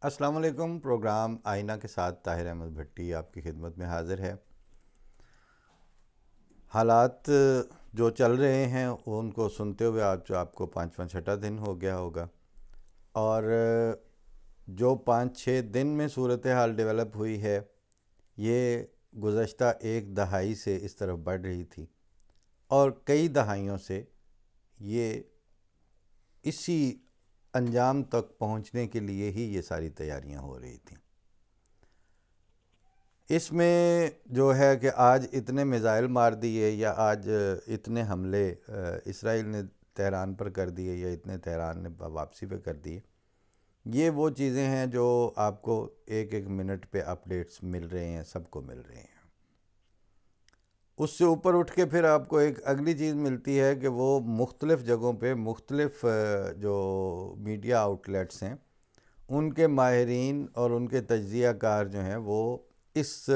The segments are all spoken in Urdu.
السلام علیکم۔ پروگرام آئینہ کے ساتھ طاہر احمد بھٹی آپ کی خدمت میں حاضر ہے۔ حالات جو چل رہے ہیں ان کو سنتے ہوئے آپ کو 5واں 6واں دن ہو گیا ہوگا، اور جو 5 6 دن میں صورتحال ڈیولپ ہوئی ہے یہ گزشتہ ایک دہائی سے اس طرف بڑھ رہی تھی، اور کئی دہائیوں سے یہ اسی انجام تک پہنچنے کے لیے ہی یہ ساری تیاریاں ہو رہی تھیں۔ اس میں جو ہے کہ آج اتنے میزائل مار دیے یا آج اتنے حملے اسرائیل نے تہران پر کر دیے یا اتنے تہران نے واپسی پہ کر دیے، یہ وہ چیزیں ہیں جو آپ کو ایک ایک منٹ پہ اپڈیٹس مل رہے ہیں، سب کو مل رہے ہیں۔ اس سے اوپر اٹھ کے پھر آپ کو ایک اگلی چیز ملتی ہے کہ وہ مختلف جگہوں پہ مختلف جو میڈیا آؤٹلیٹس ہیں ان کے ماہرین اور ان کے تجزیہ کار جو ہیں وہ اس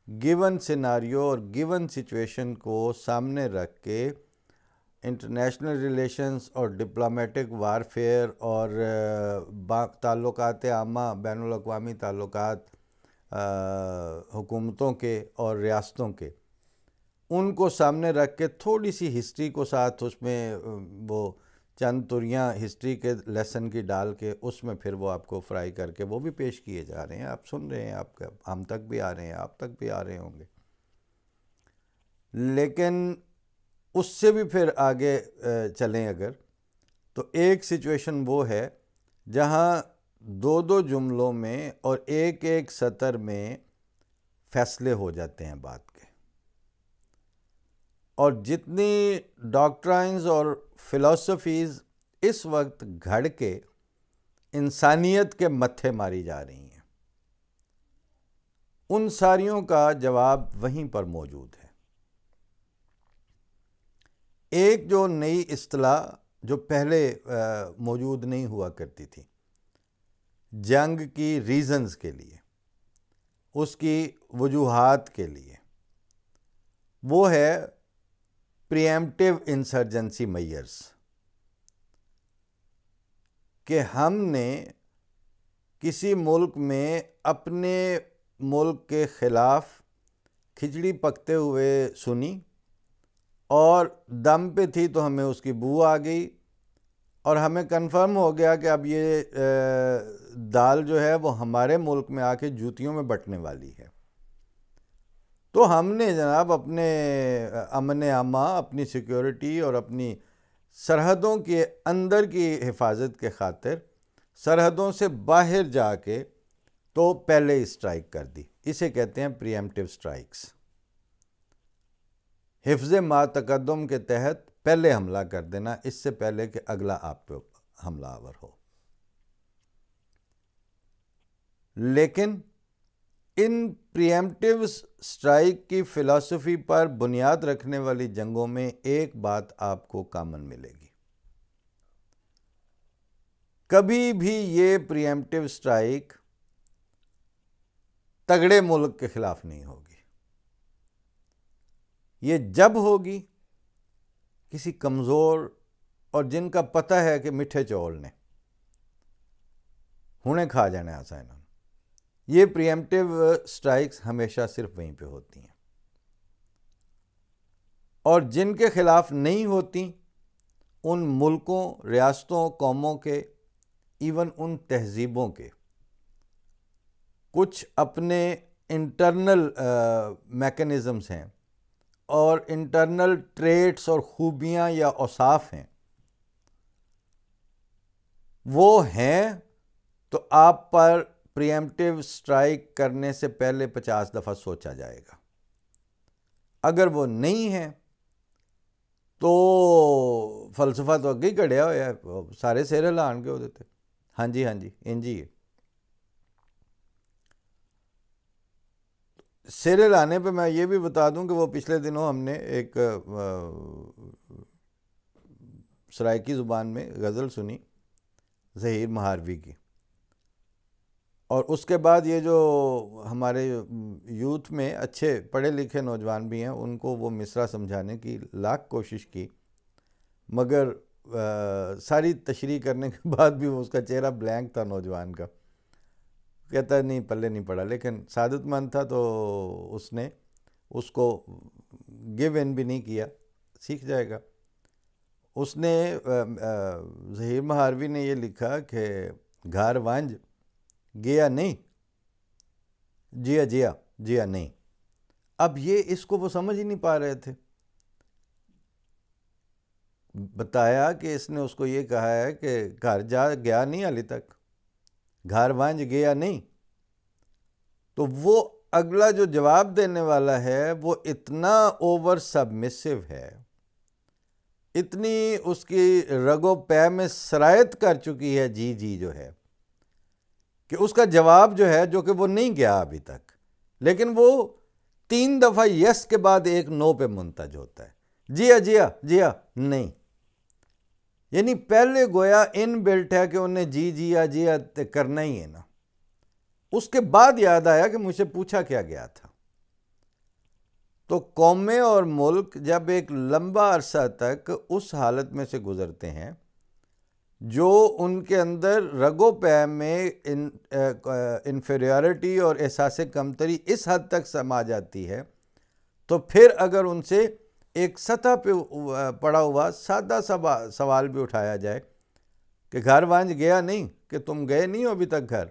گیون سیناریو اور گیون سچویشن کو سامنے رکھ کے انٹرنیشنل ریلیشنز اور ڈپلومیٹک وارفیئر اور تعلقات عامہ، بین الاقوامی تعلقات حکومتوں کے اور ریاستوں کے، ان کو سامنے رکھ کے تھوڑی سی ہسٹری کو ساتھ اس میں وہ چند تریاں ہسٹری کے لیسن کی ڈال کے اس میں پھر وہ آپ کو فرائی کر کے وہ بھی پیش کیے جا رہے ہیں، آپ سن رہے ہیں، آپ کا ہم تک بھی آ رہے ہیں، آپ تک بھی آ رہے ہوں گے۔ لیکن اس سے بھی پھر آگے چلیں اگر، تو ایک سچویشن وہ ہے جہاں دو دو جملوں میں اور ایک ایک سطر میں فیصلے ہو جاتے ہیں بات کے، اور جتنی ڈاکٹرائنز اور فلسفیز اس وقت گھڑ کے انسانیت کے متھے ماری جا رہی ہیں، ان ساریوں کا جواب وہیں پر موجود ہے۔ ایک جو نئی اصطلاح جو پہلے موجود نہیں ہوا کرتی تھی جنگ کی ریزنز کے لیے، اس کی وجوہات کے لیے، وہ ہے پریمپٹیو انسرجنسی میئرز، کہ ہم نے کسی ملک میں اپنے ملک کے خلاف کھچڑی پکتے ہوئے سنی، اور دم پہ تھی تو ہمیں اس کی بو آ گئی، اور ہمیں کنفرم ہو گیا کہ اب یہ دال جو ہے وہ ہمارے ملک میں آ کے جوتیوں میں بٹنے والی ہے۔ تو ہم نے جناب اپنے امن عامہ، اپنی سیکیورٹی اور اپنی سرحدوں کے اندر کی حفاظت کے خاطر سرحدوں سے باہر جا کے تو پہلے اسٹرائک کر دی۔ اسے کہتے ہیں پری ایمپٹیو سٹرائکس۔ حفظ ما تقدم کے تحت پہلے حملہ کر دینا، اس سے پہلے کہ اگلا آپ پہ حملہ آور ہو۔ لیکن ان پری ایمپٹیو سٹرائک کی فلسفی پر بنیاد رکھنے والی جنگوں میں ایک بات آپ کو کامن ملے گی، کبھی بھی یہ پری ایمپٹیو سٹرائک تگڑے ملک کے خلاف نہیں ہوگی۔ یہ جب ہوگی کسی کمزور اور جن کا پتہ ہے کہ مٹھے چول نے ہونے کھا جانے آسان، یہ پری ایمپٹیو سٹرائکس ہمیشہ صرف وہیں پہ ہوتی ہیں، اور جن کے خلاف نہیں ہوتی ان ملکوں، ریاستوں، قوموں کے، ایون ان تہذیبوں کے کچھ اپنے انٹرنل میکنزمز ہیں اور انٹرنل ٹریٹس اور خوبیاں یا اوصاف ہیں، وہ ہیں تو آپ پر پری ایمپٹیو سٹرائک کرنے سے پہلے 50 دفعہ سوچا جائے گا۔ اگر وہ نہیں ہے تو فلسفہ تو اگے ہی کڑیا ہوا ہے، سارے سیرے لان کے ہو دیتے، ہاں جی انجی ہے۔ سیرے لانے پہ میں یہ بھی بتا دوں کہ وہ پچھلے دنوں ہم نے ایک سرائکی زبان میں غزل سنی ظہیر مہاروی کی، اور اس کے بعد یہ جو ہمارے یوتھ میں اچھے پڑھے لکھے نوجوان بھی ہیں ان کو وہ مصرع سمجھانے کی لاکھ کوشش کی، مگر ساری تشریح کرنے کے بعد بھی اس کا چہرہ بلینک تھا نوجوان کا، کہتا ہے نہیں پلے نہیں پڑا، لیکن سعادت مند تھا تو اس نے اس کو گیو ان بھی نہیں کیا، سیکھ جائے گا۔ اس نے ظہیر مہاروی نے یہ لکھا کہ گھر وانج گیا نہیں، جیا جیا جیا نہیں۔ اب یہ اس کو وہ سمجھ ہی نہیں پا رہے تھے۔ بتایا کہ اس نے اس کو یہ کہا ہے کہ گھر جا گیا نہیں حالی تک، گھر وانج گیا نہیں۔ تو وہ اگلا جو جواب دینے والا ہے وہ اتنا اوور سبمسو ہے، اتنی اس کی رگ و پے میں سرایت کر چکی ہے جی جی جو ہے، کہ اس کا جواب جو ہے، جو کہ وہ نہیں گیا ابھی تک، لیکن وہ 3 دفعہ یس کے بعد ایک نو پہ منتج ہوتا ہے، جیا جیا جیا نہیں۔ یعنی پہلے گویا ان بلٹ ہے کہ انہیں جی جیا جیا کرنا ہی ہے نا۔ اس کے بعد یاد آیا کہ مجھ سے پوچھا کیا گیا تھا۔ تو قومیں اور ملک جب ایک لمبا عرصہ تک اس حالت میں سے گزرتے ہیں جو ان کے اندر رگ و پے میں انفیریورٹی اور احساس کمتری اس حد تک سما جاتی ہے، تو پھر اگر ان سے ایک سطح پہ پڑا ہوا سادہ سوال بھی اٹھایا جائے کہ گھر وانج گیا نہیں، کہ تم گئے نہیں ہو ابھی تک گھر،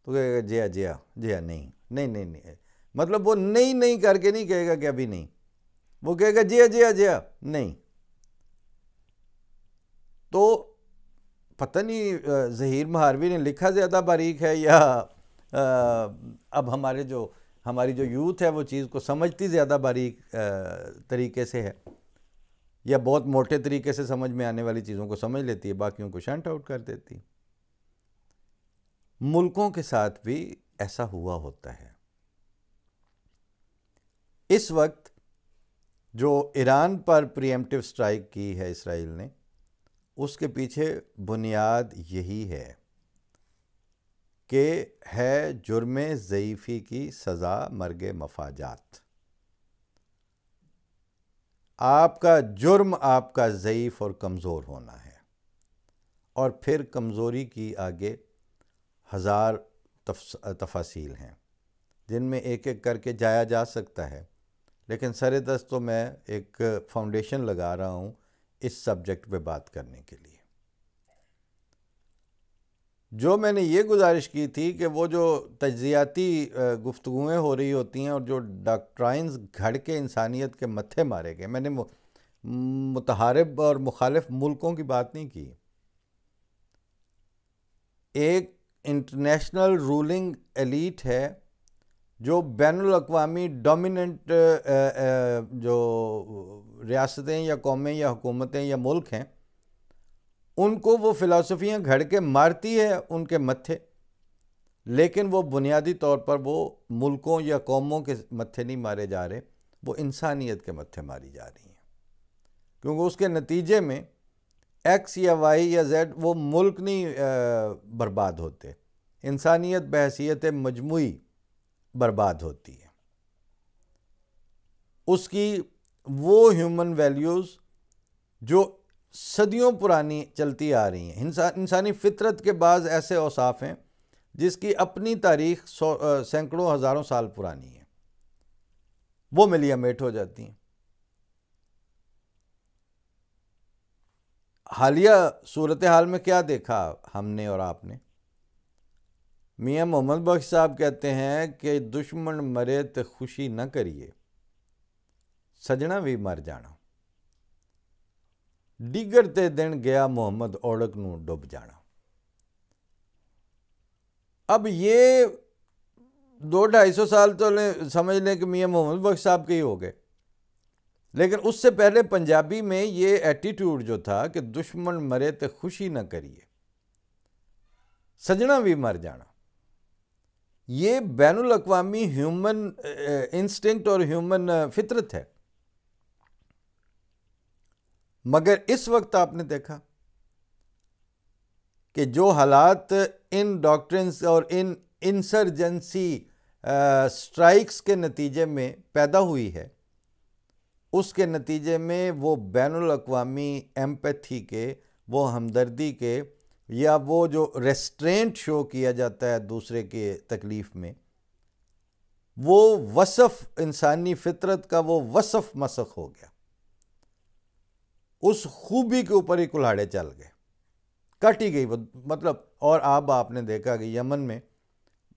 تو کہے گا جیا جیا جیا نہیں نہیں نہیں نہیں۔ مطلب وہ نہیں کر کے نہیں کہے گا کہ ابھی نہیں، وہ کہے گا جیا جیا جیا نہیں۔ تو پتہ نہیں ظہیر مہاروی نے لکھا زیادہ باریک ہے یا اب ہماری جو یوتھ ہے وہ چیز کو سمجھتی زیادہ باریک طریقے سے ہے، یا بہت موٹے طریقے سے سمجھ میں آنے والی چیزوں کو سمجھ لیتی ہے، باقیوں کو شنٹ آؤٹ کر دیتی۔ ملکوں کے ساتھ بھی ایسا ہوا ہوتا ہے۔ اس وقت جو ایران پر پری ایمپٹیو سٹرائک کی ہے اسرائیل نے، اس کے پیچھے بنیاد یہی ہے کہ ہے جرم ضعیفی کی سزا مرگ مفاجات۔ آپ کا جرم آپ کا ضعیف اور کمزور ہونا ہے، اور پھر کمزوری کی آگے 1000 تفاصیل ہیں جن میں ایک ایک کر کے جایا جا سکتا ہے، لیکن سر دست تو میں ایک فاؤنڈیشن لگا رہا ہوں اس سبجیکٹ پہ بات کرنے کے لیے۔ جو میں نے یہ گزارش کی تھی کہ وہ جو تجزیاتی گفتگویں ہو رہی ہوتی ہیں اور جو ڈاکٹرائنز گھڑ کے انسانیت کے متھے مارے گئے، میں نے متحارب اور مخالف ملکوں کی بات نہیں کی، ایک انٹرنیشنل رولنگ ایلیٹ ہے جو بین الاقوامی ڈومیننٹ جو ریاستیں یا قومیں یا حکومتیں یا ملک ہیں، ان کو وہ فلسفیاں گھڑ کے مارتی ہے ان کے متھے، لیکن وہ بنیادی طور پر وہ ملکوں یا قوموں کے متھے نہیں مارے جا رہے، وہ انسانیت کے متھے ماری جا رہی ہیں، کیونکہ اس کے نتیجے میں ایکس یا وائی یا زیڈ وہ ملک نہیں برباد ہوتے، انسانیت بحیثیت مجموعی برباد ہوتی ہے۔ اس کی وہ ہیومن ویلیوز جو صدیوں پرانی چلتی آ رہی ہیں، انسانی فطرت کے بعض ایسے اوصاف ہیں جس کی اپنی تاریخ سینکڑوں ہزاروں سال پرانی ہے، وہ ملیہ میٹ ہو جاتی ہیں۔ حالیہ صورتحال میں کیا دیکھا ہم نے اور آپ نے؟ میاں محمد بخش صاحب کہتے ہیں کہ دشمن مرے تے خوشی نہ کریے، سجنا بھی مر جانا، ڈگر تے دن گیا محمد اوڑک نو ڈب جانا۔ اب یہ 200-250 سال تو سمجھ لیں کہ میاں محمد بخش صاحب کے ہی ہو گئے، لیکن اس سے پہلے پنجابی میں یہ ایٹیٹیوڈ جو تھا کہ دشمن مرے تے خوشی نہ کریے، سجنا بھی مر جانا، یہ بین الاقوامی ہیومن انسٹنکٹ اور ہیومن فطرت ہے۔ مگر اس وقت آپ نے دیکھا کہ جو حالات ان ڈاکٹرنز اور ان انسرجنسی سٹرائکس کے نتیجے میں پیدا ہوئی ہے، اس کے نتیجے میں وہ بین الاقوامی ایمپیتھی کے، وہ ہمدردی کے یا وہ جو ریسٹرینٹ شو کیا جاتا ہے دوسرے کے تکلیف میں، وہ وصف انسانی فطرت کا وہ وصف مسخ ہو گیا، اس خوبی کے اوپر ہی کلہاڑے چل گئے، کٹ ہی گئی مطلب۔ اور اب آپ نے دیکھا کہ یمن میں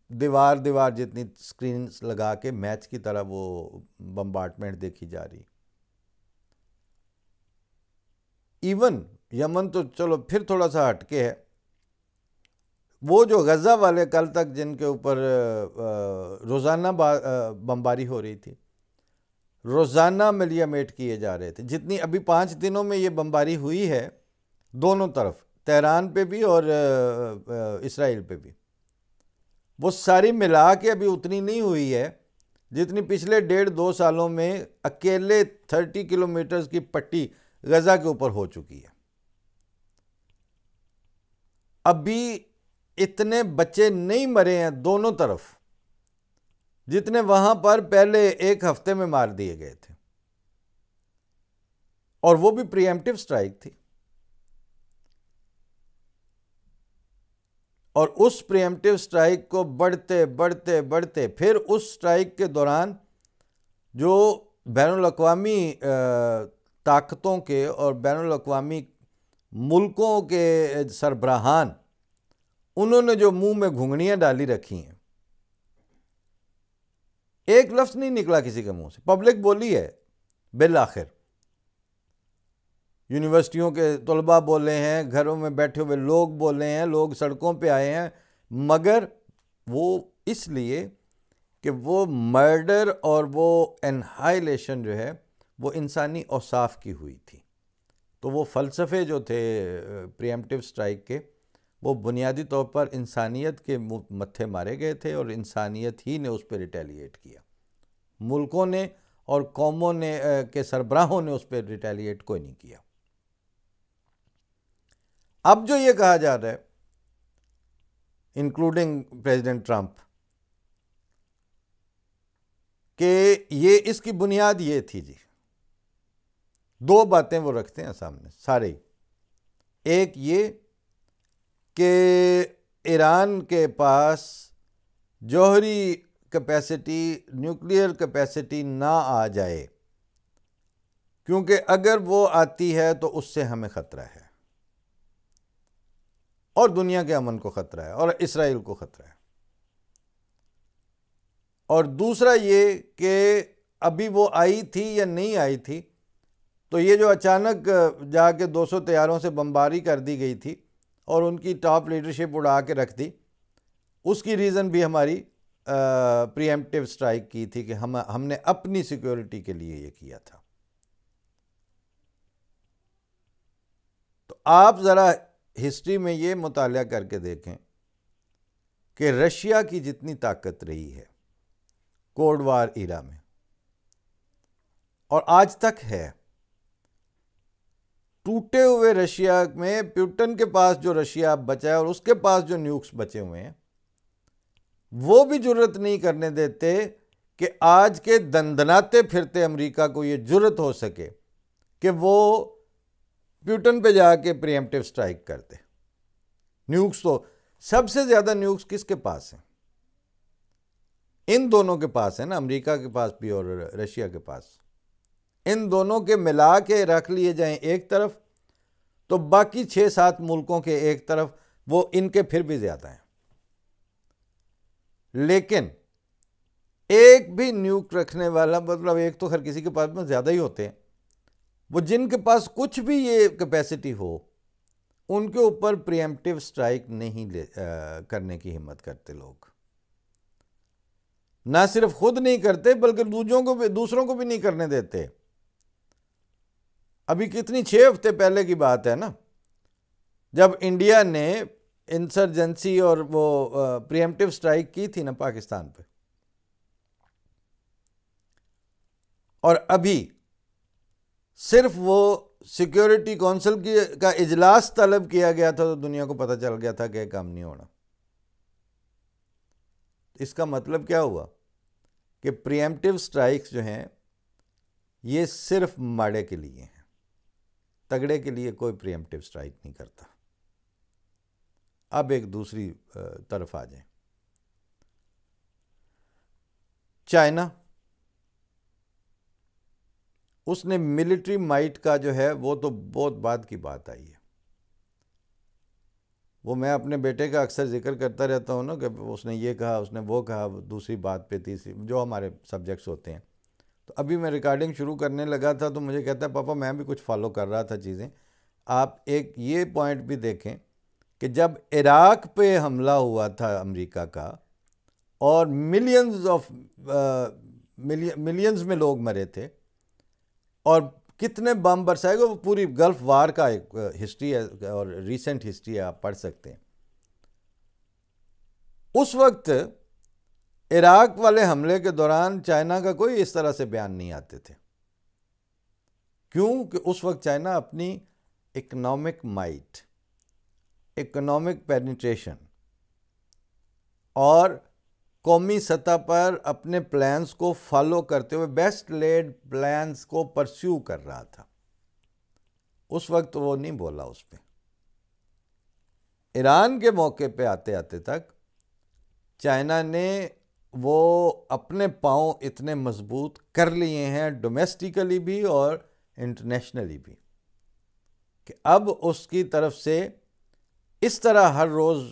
دیوار جتنی سکرینز لگا کے میچ کی طرح وہ بمبارڈمنٹ دیکھی جا رہی۔ ایون یمن تو چلو پھر تھوڑا سا ہٹ کے ہے، وہ جو غزہ والے کل تک جن کے اوپر روزانہ بمباری ہو رہی تھی، روزانہ ملیامیٹ کیے جا رہے تھے، جتنی ابھی 5 دنوں میں یہ بمباری ہوئی ہے دونوں طرف، تہران پہ بھی اور اسرائیل پہ بھی، وہ ساری ملا کے ابھی اتنی نہیں ہوئی ہے جتنی پچھلے 1.5-2 سالوں میں اکیلے 30 کلومیٹرز کی پٹی غزہ کے اوپر ہو چکی ہے۔ ابھی اتنے بچے نہیں مرے ہیں دونوں طرف جتنے وہاں پر پہلے 1 ہفتے میں مار دیے گئے تھے، اور وہ بھی پری ایمپٹیو سٹرائک تھی۔ اور اس پری ایمپٹیو سٹرائک کو بڑھتے پھر اس سٹرائک کے دوران جو بین الاقوامی طاقتوں کے اور بین الاقوامی ملکوں کے سربراہان، انہوں نے جو منہ میں گھنگھڑیاں ڈالی رکھی ہیں، ایک لفظ نہیں نکلا کسی کے منہ سے، پبلک بولی ہے بالآخر، یونیورسٹیوں کے طلباء بولے ہیں، گھروں میں بیٹھے ہوئے لوگ بولے ہیں، لوگ سڑکوں پہ آئے ہیں، مگر وہ اس لیے کہ وہ مرڈر اور وہ انہائلیشن جو ہے وہ انسانی اوصاف کی ہوئی تھی۔ تو وہ فلسفے جو تھے پری ایمپٹیو سٹرائک کے، وہ بنیادی طور پر انسانیت کے متھے مارے گئے تھے، اور انسانیت ہی نے اس پہ ریٹیلیٹ کیا، ملکوں نے اور قوموں نے کے سربراہوں نے اس پہ ریٹیلیٹ کوئی نہیں کیا۔ اب جو یہ کہا جا رہا ہے انکلوڈنگ پریزیڈنٹ ٹرمپ کہ یہ اس کی بنیاد یہ تھی جی، 2 باتیں وہ رکھتے ہیں سامنے سارے ہی۔ ایک یہ کہ ایران کے پاس جوہری کیپیسٹی، نیوکلیئر کیپیسٹی نہ آ جائے، کیونکہ اگر وہ آتی ہے تو اس سے ہمیں خطرہ ہے، اور دنیا کے امن کو خطرہ ہے، اور اسرائیل کو خطرہ ہے۔ اور دوسرا یہ کہ ابھی وہ آئی تھی یا نہیں آئی تھی، تو یہ جو اچانک جا کے 200 طیاروں سے بمباری کر دی گئی تھی اور ان کی ٹاپ لیڈرشپ اڑا کے رکھ دی، اس کی ریزن بھی ہماری پری ایمپٹیو سٹرائک کی تھی کہ ہم نے اپنی سیکیورٹی کے لیے یہ کیا تھا۔ تو آپ ذرا ہسٹری میں یہ مطالعہ کر کے دیکھیں کہ رشیا کی جتنی طاقت رہی ہے کولڈ وار ایرا میں، اور آج تک ہے، ٹوٹے ہوئے رشیا میں پیوٹن کے پاس جو رشیا بچا ہے اور اس کے پاس جو نیوکس بچے ہوئے ہیں، وہ بھی جرت نہیں کرنے دیتے کہ آج کے دندناتے پھرتے امریکہ کو یہ جرت ہو سکے کہ وہ پیوٹن پہ جا کے پری ایمپٹیو سٹرائک کر دے۔ نیوکس تو سب سے زیادہ نیوکس کس کے پاس ہیں؟ ان دونوں کے پاس ہے نا، امریکہ کے پاس بھی اور رشیا کے پاس۔ ان دونوں کے ملا کے رکھ لیے جائیں ایک طرف تو باقی 6-7 ملکوں کے ایک طرف، وہ ان کے پھر بھی زیادہ ہیں۔ لیکن ایک بھی نیوک رکھنے والا، مطلب ایک تو ہر کسی کے پاس میں زیادہ ہی ہوتے ہیں، وہ جن کے پاس کچھ بھی یہ کیپیسٹی ہو، ان کے اوپر پری ایمپٹیو سٹرائک نہیں کرنے کی ہمت کرتے لوگ۔ نہ صرف خود نہیں کرتے بلکہ دوسروں کو بھی نہیں کرنے دیتے۔ ابھی کتنی 6 ہفتے پہلے کی بات ہے نا، جب انڈیا نے انسرجنسی اور وہ پری ایمپٹیو سٹرائک کی تھی نا پاکستان پہ، اور ابھی صرف وہ سیکیورٹی کونسل کا اجلاس طلب کیا گیا تھا تو دنیا کو پتہ چل گیا تھا کہ کام نہیں ہونا۔ اس کا مطلب کیا ہوا کہ پری ایمپٹیو سٹرائکس جو ہیں یہ صرف ماڑے کے لیے ہیں، تگڑے کے لیے کوئی پری ایمپٹیو سٹرائک نہیں کرتا۔ اب ایک دوسری طرف آ جائیں. چائنا، اس نے ملٹری مائٹ کا جو ہے وہ تو بہت بعد کی بات آئی ہے. وہ میں اپنے بیٹے کا اکثر ذکر کرتا رہتا ہوں نا کہ اس نے یہ کہا، اس نے وہ کہا، دوسری بات پہ تیسری، جو ہمارے سبجیکٹس ہوتے ہیں. تو ابھی میں ریکارڈنگ شروع کرنے لگا تھا تو مجھے کہتا ہے پاپا میں بھی کچھ فالو کر رہا تھا چیزیں. آپ ایک یہ پوائنٹ بھی دیکھیں کہ جب عراق پہ حملہ ہوا تھا امریکہ کا اور ملینز میں لوگ مرے تھے اور کتنے بم برسائے گا، وہ پوری گلف وار کا ایک ہسٹری ہے اور ریسنٹ ہسٹری ہے، آپ پڑھ سکتے ہیں. اس وقت عراق والے حملے کے دوران چائنا کا کوئی اس طرح سے بیان نہیں آتے تھے. کیوں کہ اس وقت چائنا اپنی اکنامک مائٹ، اکنامک پینیٹریشن اور قومی سطح پر اپنے پلانز کو فالو کرتے ہوئے بیسٹ لیڈ پلانز کو پرسیو کر رہا تھا. اس وقت وہ نہیں بولا اس پہ. ایران کے موقع پہ آتے آتے تک چائنا نے وہ اپنے پاؤں اتنے مضبوط کر لیے ہیں ڈومیسٹیکلی بھی اور انٹرنیشنلی بھی کہ اب اس کی طرف سے اس طرح ہر روز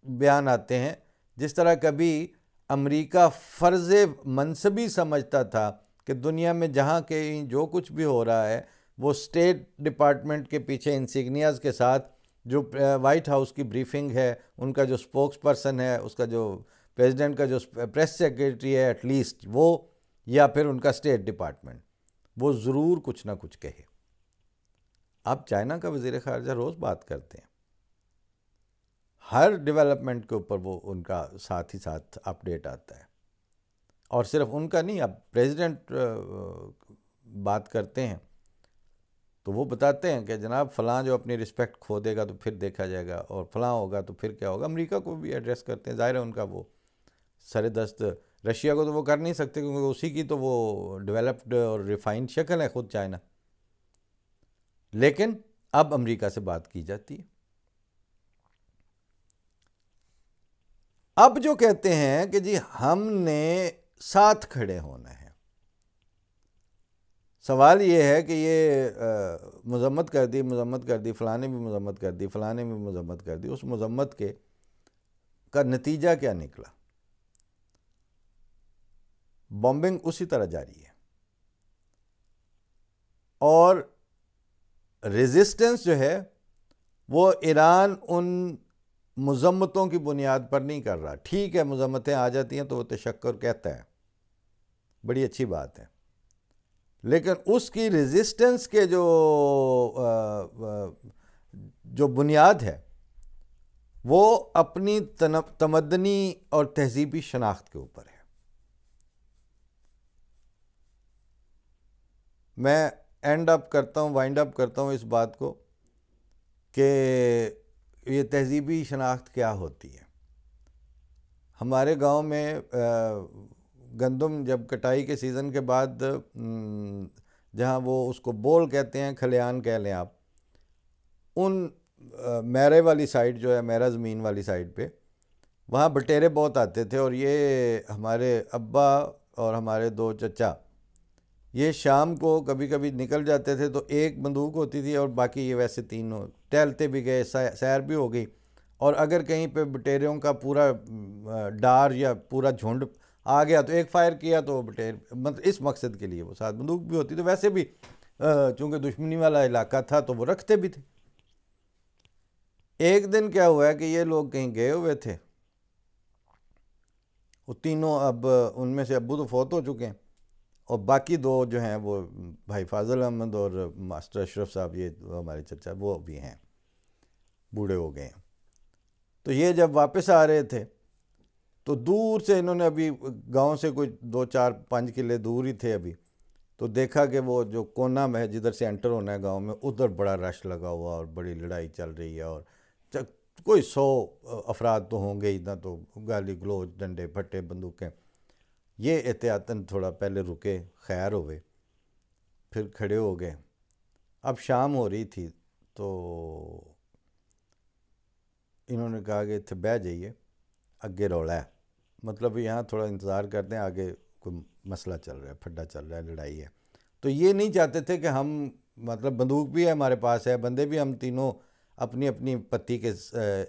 بیان آتے ہیں جس طرح کبھی امریکہ فرض منصبی سمجھتا تھا کہ دنیا میں جہاں کہیں جو کچھ بھی ہو رہا ہے وہ اسٹیٹ ڈپارٹمنٹ کے پیچھے انسیگنیاز کے ساتھ، جو وائٹ ہاؤس کی بریفنگ ہے، ان کا جو سپوکس پرسن ہے، اس کا جو پریزیڈنٹ کا جو پریس سیکریٹری ہے ایٹ لیسٹ وہ، یا پھر ان کا اسٹیٹ ڈپارٹمنٹ، وہ ضرور کچھ نہ کچھ کہے. اب چائنا کا وزیر خارجہ روز بات کرتے ہیں، ہر ڈیولپمنٹ کے اوپر وہ ان کا ساتھ ہی ساتھ اپڈیٹ آتا ہے. اور صرف ان کا نہیں، اب پریزیڈنٹ بات کرتے ہیں تو وہ بتاتے ہیں کہ جناب فلاں جو اپنی رسپیکٹ کھو دے گا تو پھر دیکھا جائے گا، اور فلاں ہوگا تو پھر کیا ہوگا. امریکہ کو بھی ایڈریس کرتے ہیں، ظاہر ہے ان کا وہ سر دست. رشیا کو تو وہ کر نہیں سکتے کیونکہ اسی کی تو وہ ڈیولپڈ اور ریفائنڈ شکل ہے خود چائنا. لیکن اب امریکہ سے بات کی جاتی ہے. اب جو کہتے ہیں کہ جی ہم نے ساتھ کھڑے ہونا ہے. سوال یہ ہے کہ یہ مذمت کر دی، فلاں نے بھی مذمت کر دی، فلاں نے بھی مذمت کر دی. اس مذمت کا نتیجہ کیا نکلا؟ بمبنگ اسی طرح جاری ہے اور ریزسٹنس جو ہے وہ ایران ان مذمتوں کی بنیاد پر نہیں کر رہا. ٹھیک ہے مذمتیں آ جاتی ہیں تو وہ تشکر کہتا ہے، بڑی اچھی بات ہے، لیکن اس کی ریزسٹنس کے جو بنیاد ہے وہ اپنی تمدنی اور تہذیبی شناخت کے اوپر ہے. میں وائنڈ اپ کرتا ہوں اس بات کو کہ یہ تہذیبی شناخت کیا ہوتی ہے. ہمارے گاؤں میں گندم جب کٹائی کے سیزن کے بعد جہاں وہ اس کو بول کہتے ہیں، کھلیان کہہ لیں آپ، ان میرے والی سائڈ جو ہے، میرا زمین والی سائڈ پہ، وہاں بٹیرے بہت آتے تھے. اور یہ ہمارے ابا اور ہمارے 2 چچا یہ شام کو کبھی کبھی نکل جاتے تھے تو ایک بندوق ہوتی تھی اور باقی یہ ویسے تینوں ٹہلتے بھی گئے، سیر بھی ہو گئی. اور اگر کہیں پہ بٹیریوں کا پورا ڈار یا پورا جھنڈ آ گیا تو ایک فائر کیا تو مطلب اس مقصد کے لیے وہ ساتھ بندوق بھی ہوتی. تو ویسے بھی چونکہ دشمنی والا علاقہ تھا تو وہ رکھتے بھی تھے. ایک دن کیا ہوا ہے کہ یہ لوگ کہیں گئے ہوئے تھے، وہ تینوں، اب ان میں سے ابو تو فوت ہو چکے ہیں اور باقی 2 جو ہیں وہ بھائی فاضل احمد اور ماسٹر اشرف صاحب، یہ ہمارے چچا، وہ بھی ہیں، بوڑھے ہو گئے ہیں. تو یہ جب واپس آ رہے تھے تو دور سے انہوں نے، ابھی گاؤں سے کوئی 2-4-5 کلے دور ہی تھے ابھی، تو دیکھا کہ وہ جو کونا میں جدھر سے انٹر ہونا ہے گاؤں میں، ادھر بڑا رش لگا ہوا اور بڑی لڑائی چل رہی ہے اور کوئی 100 افراد تو ہوں گے ہی نہ، تو گالی گلوچ، ڈنڈے پھٹے، بندوقیں. یہ احتیاطاً تھوڑا پہلے رکے، خیر ہوئے، پھر کھڑے ہو گئے. اب شام ہو رہی تھی تو انہوں نے کہا کہ اتنے بہ جائیے، اگے رولا ہے، مطلب یہاں تھوڑا انتظار کرتے ہیں، آگے کوئی مسئلہ چل رہا ہے، پھڈا چل رہا ہے، لڑائی ہے. تو یہ نہیں چاہتے تھے کہ ہم، مطلب بندوق بھی ہے ہمارے پاس ہے، بندے بھی، ہم تینوں اپنی اپنی پتی کے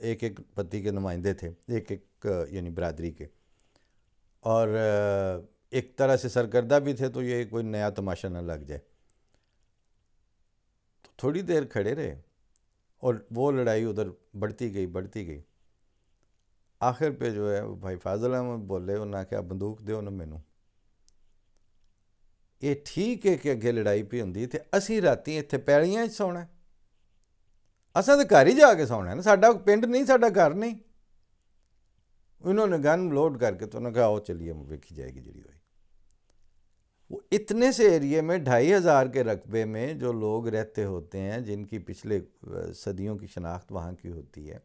ایک ایک پتی کے نمائندے تھے، ایک ایک یعنی برادری کے، اور ایک طرح سے سرکردہ بھی تھے، تو یہ کوئی نیا تماشا نہ لگ جائے. تو تھوڑی دیر کھڑے رہے اور وہ لڑائی ادھر بڑھتی گئی. آخر پہ جو ہے بھائی فاضل احمد بولے، انہوں نے کہا بندوق دیو نا مینوں. یہ ٹھیک ہے کہ اگے لڑائی پہ ہوندی تے اسی راتی اتنے پیڑیاں سونا ہے، اساں تے گھر ہی جا کے سونا ہے نا، ساڈا پنڈ نہیں، ساڈا گھر نہیں. انہوں نے گن لوڈ کر کے تو انہوں نے کہا آؤ چلیے ویکھی جائے گی جڑی ہوئی. وہ اتنے سے ایریے میں 2500 کے رقبے میں جو لوگ رہتے ہوتے ہیں، جن کی پچھلے صدیوں کی شناخت وہاں کی ہوتی ہے،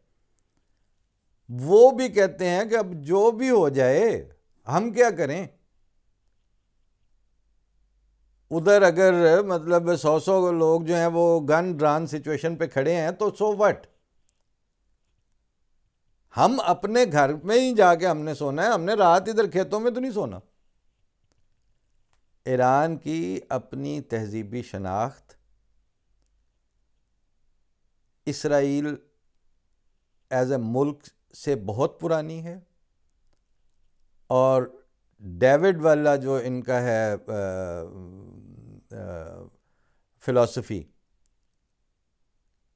وہ بھی کہتے ہیں کہ اب جو بھی ہو جائے ہم کیا کریں. ادھر اگر مطلب 100 لوگ جو ہیں وہ گن ڈران سچویشن پہ کھڑے ہیں تو سو وٹ، ہم اپنے گھر میں ہی جا کے ہم نے سونا ہے، ہم نے رات ادھر کھیتوں میں تو نہیں سونا. ایران کی اپنی تہذیبی شناخت اسرائیل ایز اے ملک سے بہت پرانی ہے، اور ڈیوڈ والا جو ان کا ہے فلسفی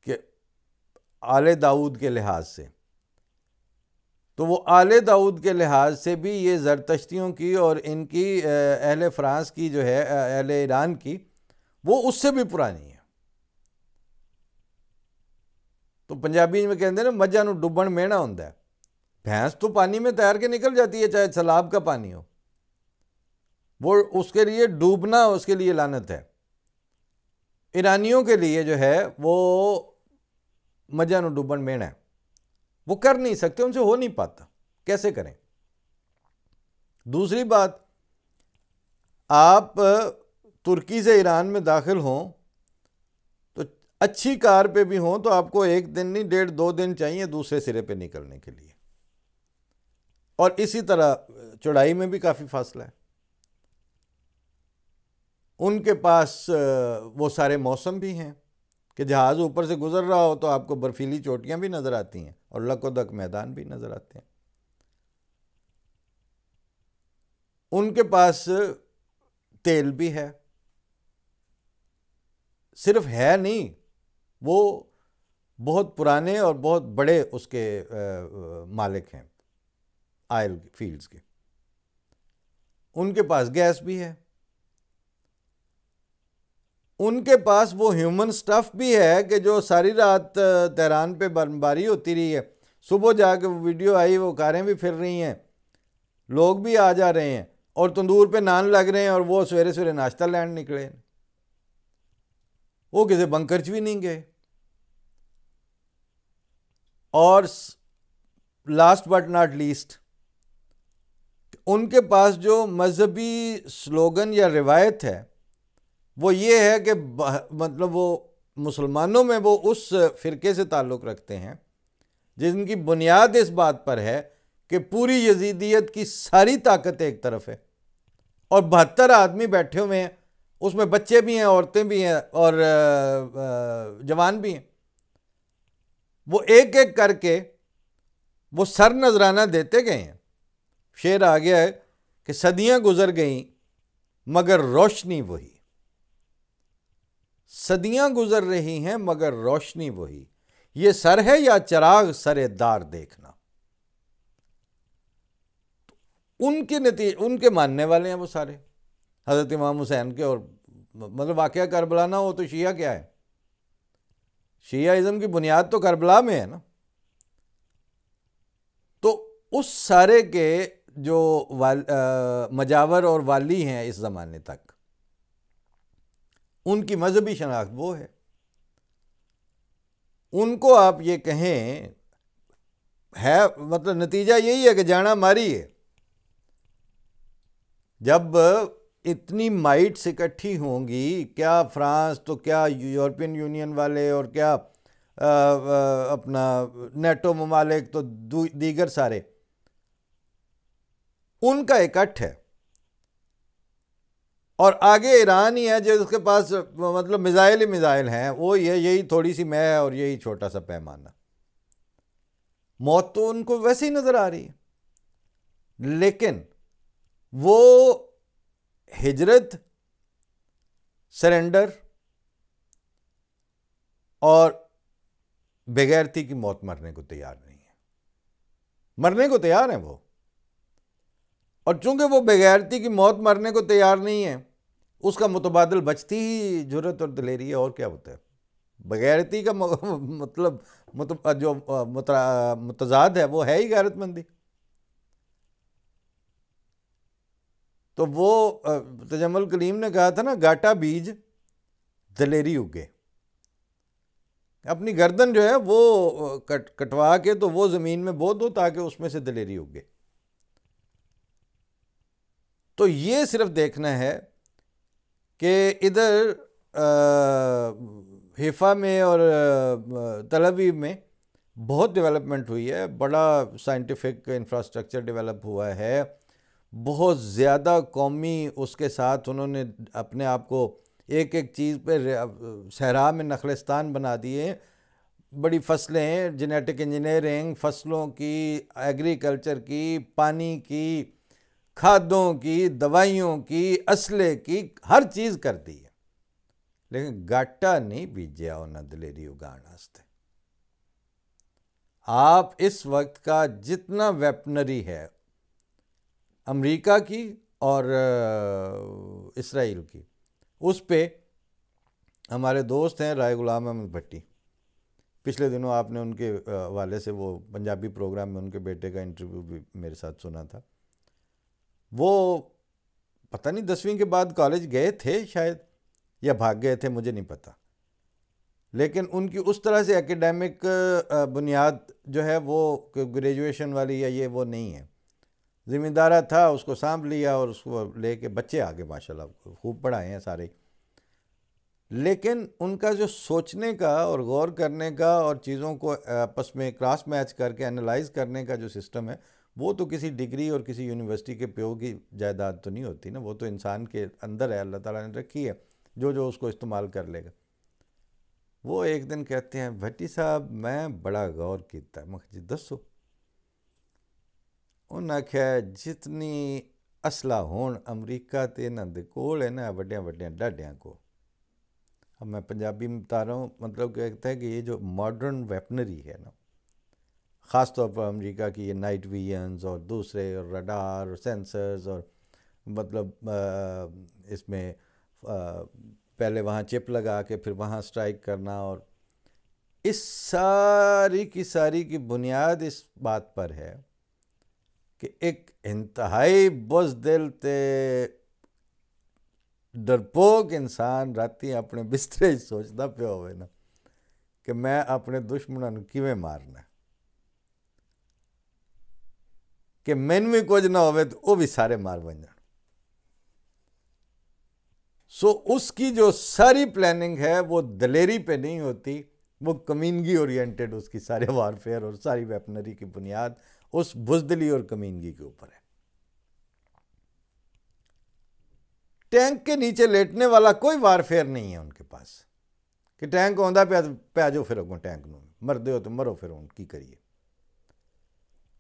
کہ آل داؤد کے لحاظ سے، تو وہ آل داؤد کے لحاظ سے بھی یہ زرتشتیوں کی اور ان کی اہل فرانس کی جو ہے، اہل ایران کی، وہ اس سے بھی پرانی ہے. تو پنجابی میں کہتے ہیں نا مجھا نو ڈبن مہنا ہوندا ہے. بھینس تو پانی میں تیر کے نکل جاتی ہے، چاہے سیلاب کا پانی ہو، وہ اس کے لیے ڈوبنا اس کے لیے لعنت ہے. ایرانیوں کے لیے جو ہے وہ مجھا نو ڈبن مہنا ہے، وہ کر نہیں سکتے، ان سے ہو نہیں پاتا، کیسے کریں. دوسری بات، آپ ترکی سے ایران میں داخل ہوں تو اچھی کار پہ بھی ہوں تو آپ کو 1 دن نہیں 1.5-2 دن چاہیے دوسرے سرے پہ نکلنے کے لیے، اور اسی طرح چڑھائی میں بھی کافی فاصلہ ہے. ان کے پاس وہ سارے موسم بھی ہیں کہ جہاز اوپر سے گزر رہا ہو تو آپ کو برفیلی چوٹیاں بھی نظر آتی ہیں اور لک و دک میدان بھی نظر آتے ہیں. ان کے پاس تیل بھی ہے، صرف ہے نہیں، وہ بہت پرانے اور بہت بڑے اس کے مالک ہیں آئل فیلڈز کے. ان کے پاس گیس بھی ہے، ان کے پاس وہ ہیومن سٹف بھی ہے کہ جو ساری رات تہران پہ بمباری ہوتی رہی ہے، صبح جا کے وہ ویڈیو آئی، وہ کاریں بھی پھر رہی ہیں، لوگ بھی آ جا رہے ہیں، اور تندور پہ نان لگ رہے ہیں، اور وہ سویرے سویرے ناشتہ لینڈ نکلے، وہ کسی بنکر چ بھی نہیں گئے. اور لاسٹ بٹ ناٹ لیسٹ، ان کے پاس جو مذہبی سلوگن یا روایت ہے وہ یہ ہے کہ مطلب وہ مسلمانوں میں وہ اس فرقے سے تعلق رکھتے ہیں جن کی بنیاد اس بات پر ہے کہ پوری یزیدیت کی ساری طاقت ایک طرف ہے، اور 72 آدمی بیٹھے ہوئے ہیں، اس میں بچے بھی ہیں، عورتیں بھی ہیں، اور جوان بھی ہیں. وہ ایک ایک کر کے وہ سر نذرانہ دیتے گئے ہیں. شعر آ گیا ہے کہ صدیاں گزر گئیں مگر روشنی وہی، صدیاں گزر رہی ہیں مگر روشنی وہی، یہ سر ہے یا چراغ سر دار دیکھنا. ان کے ماننے والے ہیں وہ سارے، حضرت امام حسین کے. اور مطلب واقعہ کربلا نہ ہو تو شیعہ کیا ہے؟ شیعہ ازم کی بنیاد تو کربلا میں ہے نا. تو اس سارے کے جو مجاور اور والی ہیں اس زمانے تک، ان کی مذہبی شناخت وہ ہے. ان کو آپ یہ کہیں ہے، مطلب نتیجہ یہی ہے کہ جانا ماری ہے. جب اتنی مائٹس اکٹھی ہوں گی، کیا فرانس تو کیا یورپین یونین والے اور کیا اپنا نیٹو ممالک تو دیگر سارے، ان کا اکٹھ ہے، اور آگے ایران ہی ہے جو اس کے پاس مطلب میزائل ہی میزائل ہیں، وہ یہی تھوڑی سی میں اور یہی چھوٹا سا پیمانہ، موت تو ان کو ویسے ہی نظر آ رہی ہے، لیکن وہ ہجرت، سرنڈر اور بغیرتی کی موت مرنے کو تیار نہیں ہے، مرنے کو تیار ہیں وہ، اور چونکہ وہ بغیرتی کی موت مرنے کو تیار نہیں ہے، اس کا متبادل بچتی ہی جرت اور دلیری ہے، اور کیا ہوتا ہے؟ بغیرتی کا مطلب جو متضاد ہے وہ ہے ہی غیرت مندی۔ تو وہ تجمل کلیم نے کہا تھا نا، گاٹا بیج دلیری اگے، اپنی گردن جو ہے وہ کٹوا کے تو وہ زمین میں بو دو تاکہ اس میں سے دلیری اگے۔ تو یہ صرف دیکھنا ہے کہ ادھر حیفا میں اور تل ابیب میں بہت ڈیولپمنٹ ہوئی ہے، بڑا سائنٹیفک انفراسٹرکچر ڈیولپ ہوا ہے، بہت زیادہ قومی اس کے ساتھ انہوں نے اپنے آپ کو ایک ایک چیز پہ صحرا میں نخلستان بنا دیے، بڑی فصلیں، جینیٹک انجینئرنگ، فصلوں کی، ایگریکلچر کی، پانی کی، کھادوں کی، دوائیوں کی، اسلحے کی، ہر چیز کر دی ہے، لیکن گاٹا نہیں بیجیا انہاں دلیری اگان واسطے۔ آپ اس وقت کا جتنا ویپنری ہے امریکہ کی اور اسرائیل کی، اس پہ ہمارے دوست ہیں رائے غلام احمد بھٹی، پچھلے دنوں آپ نے ان کے حوالے سے وہ پنجابی پروگرام میں ان کے بیٹے کا انٹرویو بھی میرے ساتھ سنا تھا، وہ پتہ نہیں 10ویں کے بعد کالج گئے تھے شاید یا بھاگ گئے تھے، مجھے نہیں پتہ، لیکن ان کی اس طرح سے ایکیڈیمک بنیاد جو ہے وہ گریجویشن والی یا یہ وہ نہیں ہے، ذمہ دارہ تھا، اس کو سانبھ لیا اور اس کو لے کے بچے آگے ماشاءاللہ خوب پڑھائے ہیں سارے، لیکن ان کا جو سوچنے کا اور غور کرنے کا اور چیزوں کو آپس میں کراس میچ کر کے انالائز کرنے کا جو سسٹم ہے، وہ تو کسی ڈگری اور کسی یونیورسٹی کے پیو کی جائیداد تو نہیں ہوتی نا، وہ تو انسان کے اندر ہے، اللہ تعالیٰ نے رکھی ہے، جو اس کو استعمال کر لے گا۔ وہ ایک دن کہتے ہیں بھٹی صاحب میں بڑا غور کیتا ہے، میں جی دسو، انہاں کہا جتنی اسلحہ ہون امریکہ تے انہاں دے کول ہے نا وڈیاں وڈیاں ڈاڈیاں کو، اب میں پنجابی میں بتا رہا ہوں، مطلب کہتا ہے کہ یہ جو ماڈرن ویپنری ہے نا، خاص طور پر امریکہ کی یہ نائٹ ویژنز اور دوسرے اور رڈار اور سینسرز، اور مطلب اس میں پہلے وہاں چپ لگا کے پھر وہاں سٹرائک کرنا، اور اس ساری کی بنیاد اس بات پر ہے کہ ایک انتہائی بزدل تے ڈرپوک انسان راتی اپنے بسترے سوچتا پیا ہوئے نا کہ میں اپنے دشمنوں نوں کیویں مارنا، کہ مینوں بھی کچھ نہ ہوئے تو وہ بھی سارے مار بن جان۔ سو اس کی جو ساری پلاننگ ہے وہ دلیری پہ نہیں ہوتی، وہ کمینگی اورینٹڈ، اس کی سارے وارفیئر اور ساری ویپنری کی بنیاد اس بزدلی اور کمینگی کے اوپر ہے۔ ٹینک کے نیچے لیٹنے والا کوئی وارفیئر نہیں ہے ان کے پاس کہ ٹینک آندا پیا جو پھر اگوں ٹینک نوں مردے ہو تو مرو، پھر ان کی کریے۔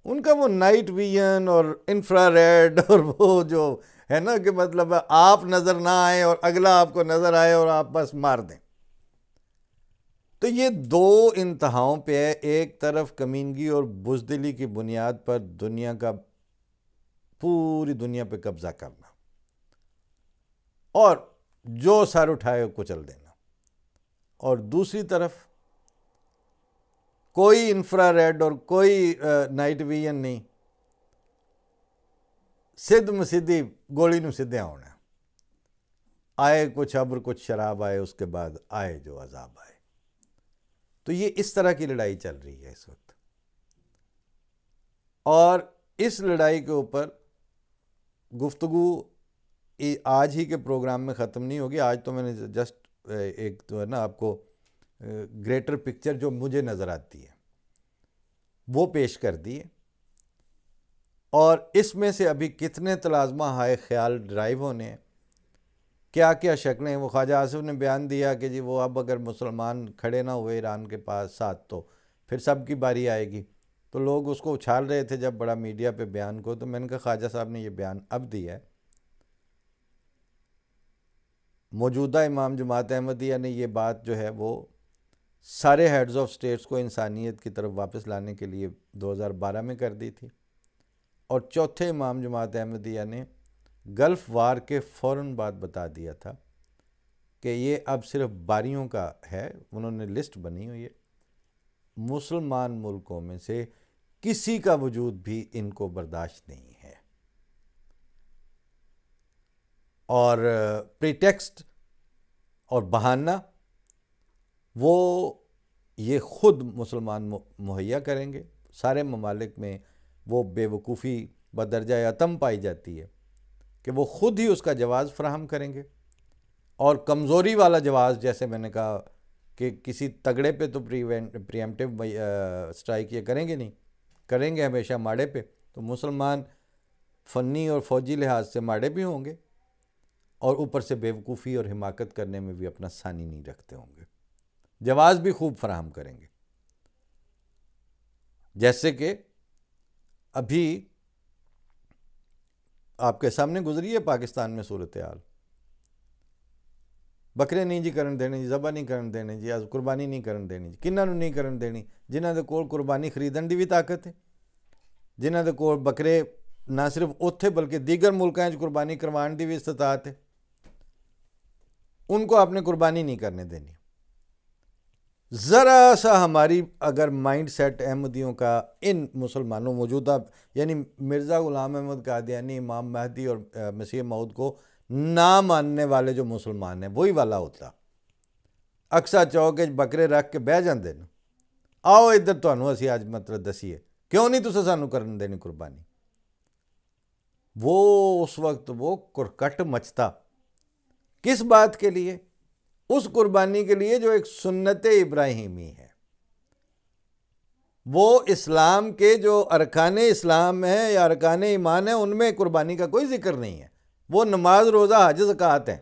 ان کا وہ نائٹ ویژن اور انفرا ریڈ اور وہ جو ہے نا کہ مطلب آپ نظر نہ آئے اور اگلا آپ کو نظر آئے اور آپ بس مار دیں۔ تو یہ دو انتہاؤں پہ ہے، ایک طرف کمینگی اور بزدلی کی بنیاد پر دنیا کا، پوری دنیا پہ قبضہ کرنا اور جو سر اٹھائے کچل دینا، اور دوسری طرف کوئی انفرا ریڈ اور کوئی نائٹ ویژن نہیں، سدھ مسیدھی گولی نو سدھیا ہونا، آئے کچھ ابر کچھ شراب آئے، اس کے بعد آئے جو عذاب آئے۔ تو یہ اس طرح کی لڑائی چل رہی ہے اس وقت، اور اس لڑائی کے اوپر گفتگو آج ہی کے پروگرام میں ختم نہیں ہوگی۔ آج تو میں نے جسٹ ایک تو ہے نا آپ کو گریٹر پکچر جو مجھے نظر آتی ہے وہ پیش کر دی ہے، اور اس میں سے ابھی کتنے تلازمہ ہائے خیال ڈرائیو ہونے ہیں، کیا کیا شکلیں. وہ خواجہ آصف نے بیان دیا کہ جی وہ اب اگر مسلمان کھڑے نہ ہوئے ایران کے پاس ساتھ تو پھر سب کی باری آئے گی. تو لوگ اس کو اچھال رہے تھے جب بڑا میڈیا پہ بیان کو، تو میں نے کہا خواجہ صاحب نے یہ بیان اب دیا ہے، موجودہ امام جماعت احمدیہ نے یہ بات جو ہے وہ سارے ہیڈز آف سٹیٹس کو انسانیت کی طرف واپس لانے کے لیے 2012 میں کر دی تھی، اور چوتھے امام جماعت احمدیہ نے گلف وار کے فوراً بعد بتا دیا تھا کہ یہ اب صرف باریوں کا ہے. انہوں نے لسٹ بنی ہوئی ہے، مسلمان ملکوں میں سے کسی کا وجود بھی ان کو برداشت نہیں ہے. اور پریٹیکسٹ اور بہانہ وہ یہ خود مسلمان مہیا کریں گے. سارے ممالک میں وہ بے وقوفی بدرجہ اتم پائی جاتی ہے کہ وہ خود ہی اس کا جواز فراہم کریں گے، اور کمزوری والا جواز، جیسے میں نے کہا کہ کسی تگڑے پہ تو پریمپٹیو اسٹرائک یہ کریں گے نہیں، کریں گے ہمیشہ ماڑے پہ. تو مسلمان فنی اور فوجی لحاظ سے ماڑے بھی ہوں گے، اور اوپر سے بے وقوفی اور حماقت کرنے میں بھی اپنا ثانی نہیں رکھتے ہوں گے، جواز بھی خوب فراہم کریں گے. جیسے کہ ابھی آپ کے سامنے گزری ہے پاکستان میں صورتحال، بکرے نہیں جی کرن دینے جی، ذبح نہیں کرن دینے جی، قربانی نہیں کرن دینی جی. کنہاں نوں نہیں کرن دینی؟ جنہاں دے کول قربانی خریدن دی بھی طاقت ہے، جنہاں دے کول بکرے نہ صرف اوتھے بلکہ دیگر ملکاں وچ قربانی کروان دی بھی استطاعت ہے، ان کو آپ نے قربانی نہیں کرنے دینی. ذرا سا ہماری اگر مائنڈ سیٹ احمدیوں کا ان مسلمانوں موجودہ، یعنی مرزا غلام احمد قادیانی، امام مہدی اور مسیح موعود کو نہ ماننے والے جو مسلمان ہیں وہی والا ہوتا، اقصی چوک بکرے رکھ کے بہ جاندے نا، آؤ ادھر تمہیں اسی آج مطلب دسیے کیوں نہیں تسے سانوں کرن دینی قربانی. وہ اس وقت وہ کرکٹ مچتا کس بات کے لیے؟ اس قربانی کے لیے جو ایک سنت ابراہیمی ہے. وہ اسلام کے جو ارکان اسلام ہیں یا ارکان ایمان ہیں ان میں قربانی کا کوئی ذکر نہیں ہے. وہ نماز، روزہ، حج، زکوٰۃ ہیں،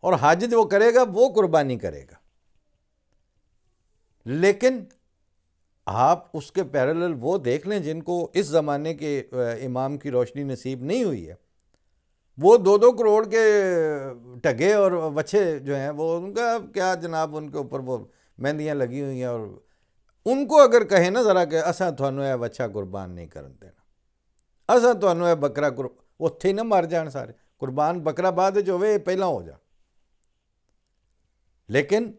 اور حج جو کرے گا وہ قربانی کرے گا. لیکن آپ اس کے پیرالل وہ دیکھ لیں جن کو اس زمانے کے امام کی روشنی نصیب نہیں ہوئی ہے، وہ 2-2 کروڑ کے ٹگے اور وچھے جو ہیں وہ ان کا کیا جناب، ان کے اوپر وہ مہندیاں لگی ہوئی ہیں، اور ان کو اگر کہیں نا ذرا کہ اساں تھانوں اے وچھا قربان نہیں کرن دینا، اساں تھانوں اے بکرا اتھے ہی نہ مر جان سارے، قربان بکرا بعد جو ہوئے پہلا ہو جا. لیکن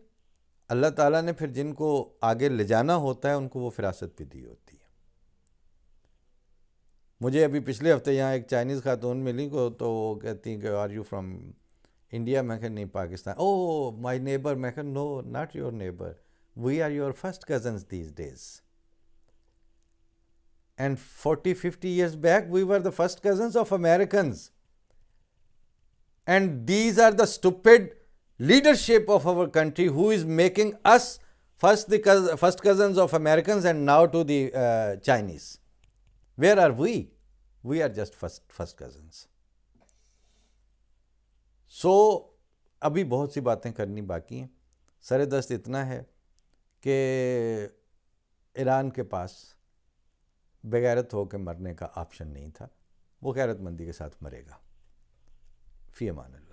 اللہ تعالیٰ نے پھر جن کو آگے لے جانا ہوتا ہے ان کو وہ فراست بھی دی ہوتی ہے. مجھے ابھی پچھلے ہفتے یہاں ایک چائنیز خاتون ملی کو، تو وہ کہتی ہیں کہ آر یو فرام انڈیا؟ میں کہا نہیں پاکستان. او مائی نیبر. میں کہا no not your neighbour, we are your first cousins these days, and 40-50 years back we were the first cousins of Americans, and these are the stupid leadership of our country who is making us first cousins of Americans and now to the Chinese. Where are we? We are just first cousins. So ابھی بہت سی باتیں کرنی باقی ہیں. سر دست اتنا ہے کہ ایران کے پاس بغیرت ہو کے مرنے کا آپشن نہیں تھا، وہ غیرت مندی کے ساتھ مرے گا. فی امان اللہ.